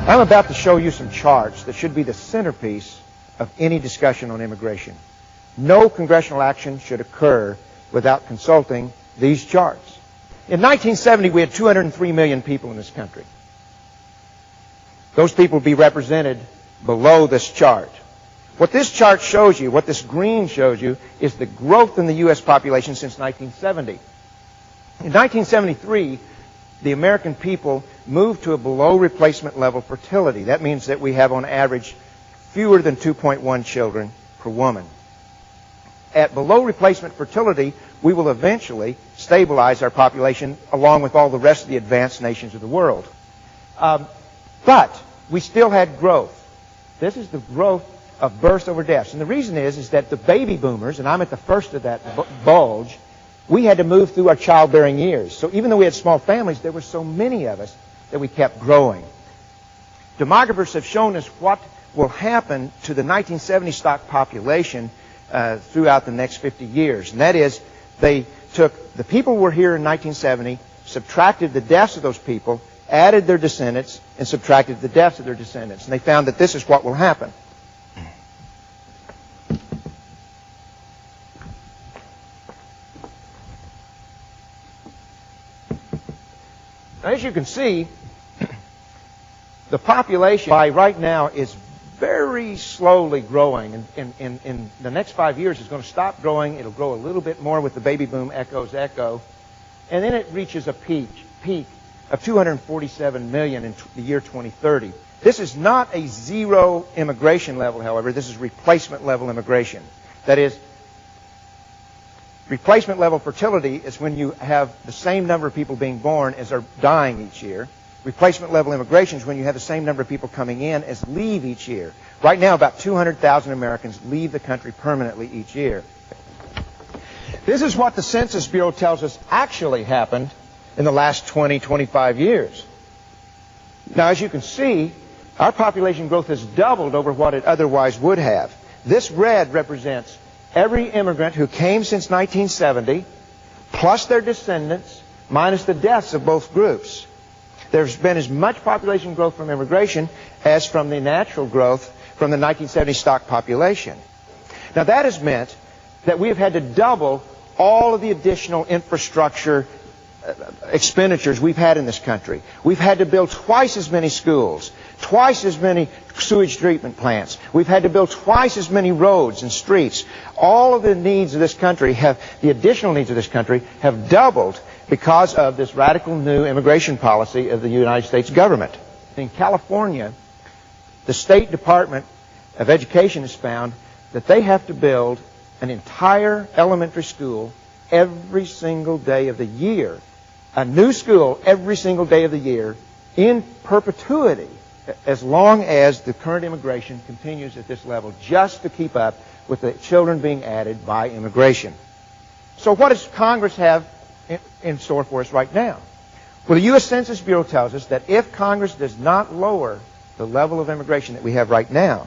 I'm about to show you some charts that should be the centerpiece of any discussion on immigration. No congressional action should occur without consulting these charts. In 1970, we had 203 million people in this country. Those people will be represented below this chart. What this chart shows you, what this green shows you, is the growth in the U.S. population since 1970. In 1973, the American people moved to a below replacement level fertility. That means that we have on average fewer than 2.1 children per woman. At below replacement fertility, we will eventually stabilize our population along with all the rest of the advanced nations of the world. But we still had growth. This is the growth of births over deaths. And the reason is that the baby boomers, and I'm at the first of that bulge, we had to move through our childbearing years. So even though we had small families, there were so many of us that we kept growing. Demographers have shown us what will happen to the 1970 stock population throughout the next 50 years. And that is, they took the people who were here in 1970, subtracted the deaths of those people, added their descendants, and subtracted the deaths of their descendants. And they found that this is what will happen. Now, as you can see, the population by right now is very slowly growing. In the next 5 years, it's going to stop growing. It'll grow a little bit more with the baby boom echo. And then it reaches a peak of 247 million in the year 2030. This is not a zero immigration level, however. This is replacement level immigration. That is, replacement level fertility is when you have the same number of people being born as are dying each year. Replacement level immigration is when you have the same number of people coming in as leave each year. Right now, about 200,000 Americans leave the country permanently each year. This is what the Census Bureau tells us actually happened in the last 20, 25 years. Now, as you can see, our population growth has doubled over what it otherwise would have. This red represents every immigrant who came since 1970, plus their descendants, minus the deaths of both groups. There's been as much population growth from immigration as from the natural growth from the 1970 stock population. Now, that has meant that we've had to double all of the additional infrastructure expenditures we've had in this country. We've had to build twice as many schools, twice as many sewage treatment plants. We've had to build twice as many roads and streets. All of the needs of this country the additional needs of this country have doubled because of this radical new immigration policy of the United States government. In California, the State Department of Education has found that they have to build an entire elementary school every single day of the year, a new school every single day of the year, in perpetuity, as long as the current immigration continues at this level, just to keep up with the children being added by immigration. So what does Congress have in store for us right now? Well, the U.S. Census Bureau tells us that if Congress does not lower the level of immigration that we have right now,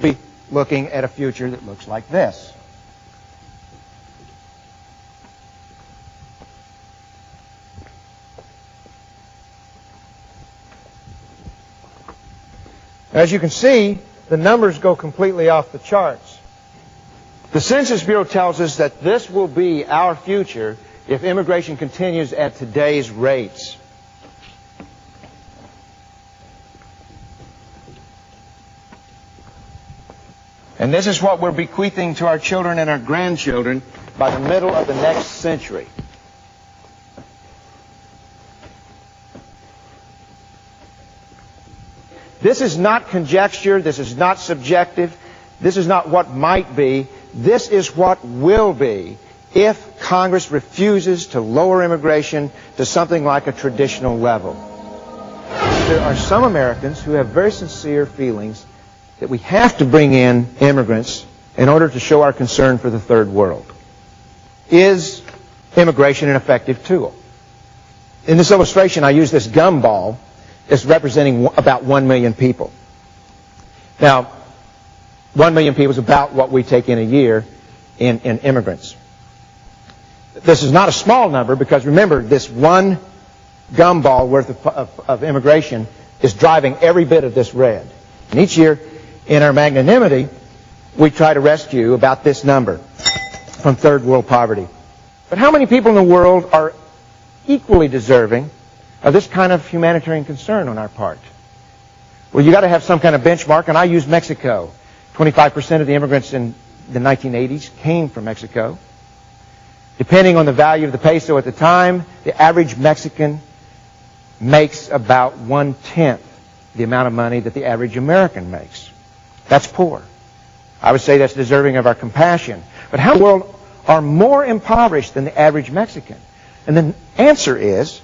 we'll be looking at a future that looks like this. As you can see, the numbers go completely off the charts. The Census Bureau tells us that this will be our future if immigration continues at today's rates. And this is what we're bequeathing to our children and our grandchildren by the middle of the next century. This is not conjecture. This is not subjective. This is not what might be. This is what will be if Congress refuses to lower immigration to something like a traditional level. There are some Americans who have very sincere feelings that we have to bring in immigrants in order to show our concern for the third world. Is immigration an effective tool? In this illustration, I use this gumball as representing about 1 million people. Now, 1 million people is about what we take in a year in immigrants. This is not a small number because, remember, this one gumball worth of immigration is driving every bit of this red. And each year, in our magnanimity, we try to rescue about this number from third world poverty. But how many people in the world are equally deserving of this kind of humanitarian concern on our part? Well, you got to have some kind of benchmark, and I use Mexico. 25% of the immigrants in the 1980s came from Mexico. Depending on the value of the peso at the time, the average Mexican makes about 1/10 the amount of money that the average American makes. That's poor. I would say that's deserving of our compassion. But how in the world are more impoverished than the average Mexican? And the answer is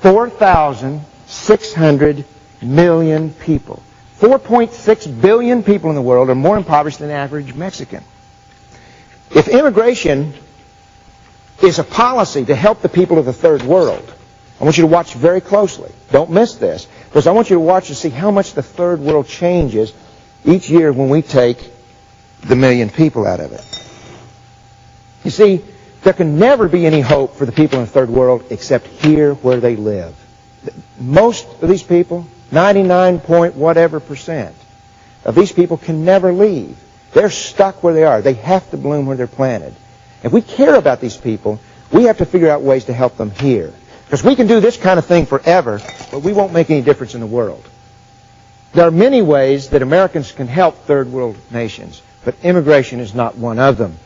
4,600 million people. 4.6 billion people in the world are more impoverished than the average Mexican. If immigration is a policy to help the people of the third world, I want you to watch very closely. Don't miss this, because I want you to watch to see how much the third world changes each year when we take the million people out of it. You see, there can never be any hope for the people in the third world except here where they live. Most of these people, 99 point whatever percent of these people can never leave. They're stuck where they are. They have to bloom where they're planted. If we care about these people, we have to figure out ways to help them here. Because we can do this kind of thing forever, but we won't make any difference in the world. There are many ways that Americans can help third world nations, but immigration is not one of them.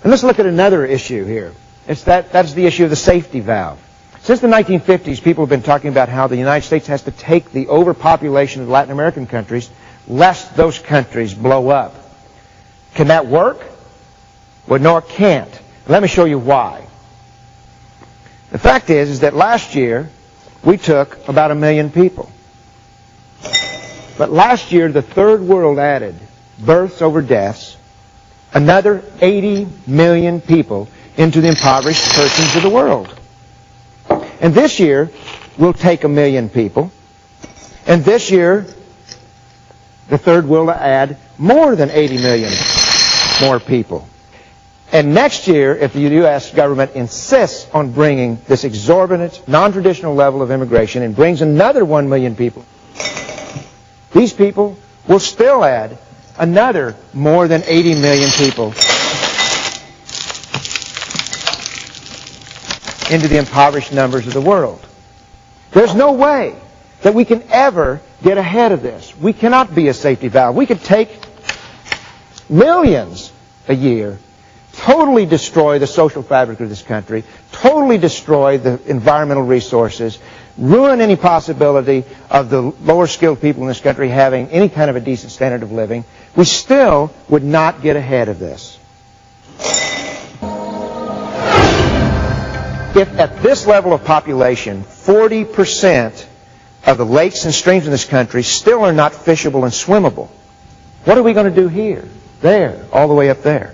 And let's look at another issue here. That's the issue of the safety valve. Since the 1950s, people have been talking about how the United States has to take the overpopulation of Latin American countries lest those countries blow up. Can that work? Well, no, it can't. Let me show you why. The fact is that last year we took about 1 million people. But last year the third world added births over deaths, another 80 million people into the impoverished persons of the world. And this year we'll take 1 million people. And this year the third world will add more than 80 million more people. And next year, if the U.S. government insists on bringing this exorbitant, non-traditional level of immigration and brings another 1 million people, these people will still add another more than 80 million people into the impoverished numbers of the world. There's no way that we can ever get ahead of this. We cannot be a safety valve. We could take millions a year, totally destroy the social fabric of this country, totally destroy the environmental resources, ruin any possibility of the lower skilled people in this country having any kind of a decent standard of living. We still would not get ahead of this. If at this level of population, 40% of the lakes and streams in this country still are not fishable and swimmable, what are we going to do here, there, all the way up there?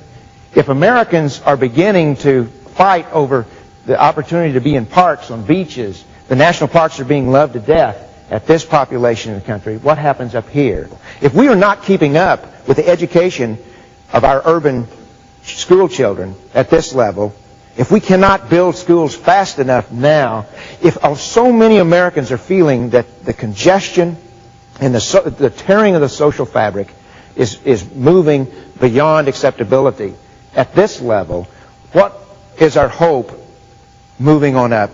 If Americans are beginning to fight over the opportunity to be in parks, on beaches, the national parks are being loved to death at this population in the country, what happens up here? If we are not keeping up with the education of our urban school children at this level, if we cannot build schools fast enough now, if so many Americans are feeling that the congestion and the tearing of the social fabric is moving beyond acceptability at this level, what is our hope moving on up?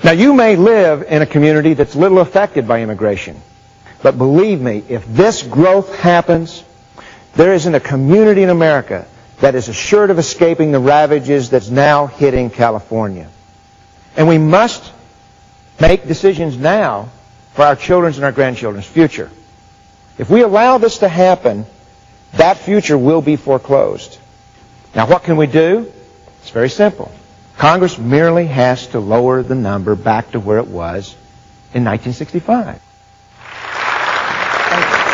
Now, you may live in a community that's little affected by immigration, but believe me, if this growth happens, there isn't a community in America that is assured of escaping the ravages that's now hitting California. And we must make decisions now for our children's and our grandchildren's future. If we allow this to happen, that future will be foreclosed. Now, what can we do? It's very simple. Congress merely has to lower the number back to where it was in 1965. Thank you.